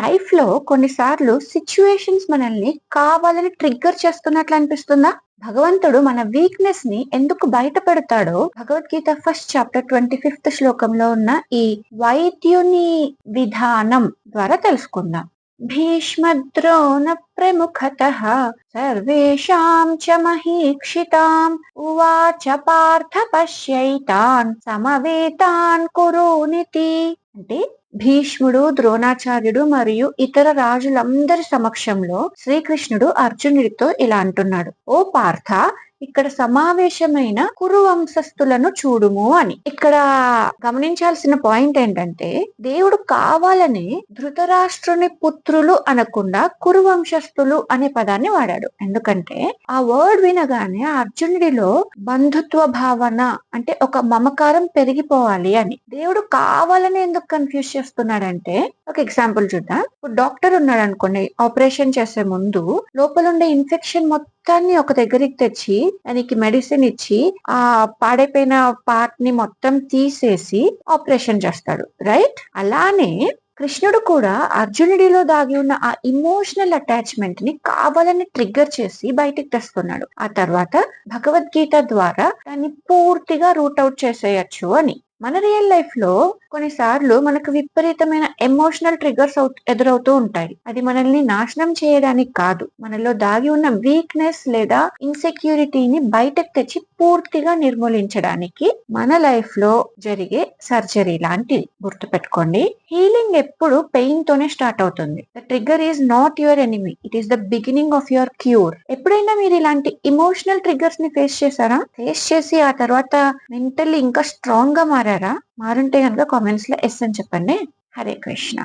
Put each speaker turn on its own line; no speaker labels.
Life లో కొన్నిసార్లు situations మనల్ని కావాలని ట్రిగ్గర్ చేస్తున్నట్లు అనిపిస్తుందా? భగవంతుడు మన వీక్నెస్ ని ఎందుకు బయట పెడతాడో భగవద్గీత ఫస్ట్ చాప్టర్ 25th శ్లోకంలో ఉన్న ఈ వైద్యుని విధానం ద్వారా తెలుసుకుందాం. భీష్మద్రోణ ప్రముఖతః సర్వేషాం చ మహీక్షితాం ఉవాచ పార్థ పశ్యైతాన్ సమవేతాన్ కురునితి. అంటే భీష్ముడు, ద్రోణాచార్యుడు మరియు ఇతర రాజులందరి సమక్షంలో శ్రీకృష్ణుడు అర్జునుడితో ఇలా అంటున్నాడు: ఓ పార్థ, ఇక్కడ సమావేశమైన కురు వంశస్థులను చూడుము అని. ఇక్కడ గమనించాల్సిన పాయింట్ ఏంటంటే, దేవుడు కావాలని ధృతరాష్ట్రుని పుత్రులు అనకుండా కురు వంశస్థులు అనే పదాన్ని వాడాడు. ఎందుకంటే ఆ వర్డ్ వినగానే అర్జునుడిలో బంధుత్వ భావన, అంటే ఒక మమకారం పెరిగిపోవాలి అని. దేవుడు కావాలని ఎందుకు కన్ఫ్యూజ్ చేస్తున్నాడంటే, ఒక ఎగ్జాంపుల్ చూద్దాం. డాక్టర్ ఉన్నాడు అనుకోండి, ఆపరేషన్ చేసే ముందు లోపల ఉండే ఇన్ఫెక్షన్ మొత్తాన్ని ఒక దగ్గరికి తెచ్చి దానికి మెడిసిన్ ఇచ్చి ఆ పాడైపోయిన పార్ట్ ని మొత్తం తీసేసి ఆపరేషన్ చేస్తాడు, రైట్? అలానే కృష్ణుడు కూడా అర్జునుడిలో దాగి ఉన్న ఆ ఇమోషనల్ అటాచ్మెంట్ ని కావాలని ట్రిగ్గర్ చేసి బయటికి తెస్తున్నాడు. ఆ తర్వాత భగవద్గీత ద్వారా దాన్ని పూర్తిగా రూట్ అవుట్ చేసేయచ్చు అని. మన రియల్ లైఫ్ లో కొన్నిసార్లు మనకు విపరీతమైన ఎమోషనల్ ట్రిగర్స్ ఎదురవుతూ ఉంటాయి. అది మనల్ని నాశనం చేయడానికి కాదు, మనలో దాగి ఉన్న వీక్నెస్ లేదా ఇన్సెక్యూరిటీని బయటకు తెచ్చి పూర్తిగా నిర్మూలించడానికి మన లైఫ్ లో జరిగే సర్జరీ లాంటిది. గుర్తుపెట్టుకోండి, హీలింగ్ ఎప్పుడు పెయిన్ తోనే స్టార్ట్ అవుతుంది. The trigger is not your enemy, it is the beginning of your cure. ఎప్పుడైనా మీరు ఇలాంటి ఇమోషనల్ ట్రిగ్గర్స్ ని ఫేస్ చేశారా? ఫేస్ చేసి ఆ తర్వాత మెంటల్లీ ఇంకా స్ట్రాంగ్ గా మారారా? మారుంటే కనుక కామెంట్స్ లో ఎస్ అని చెప్పండి. హరే కృష్ణ.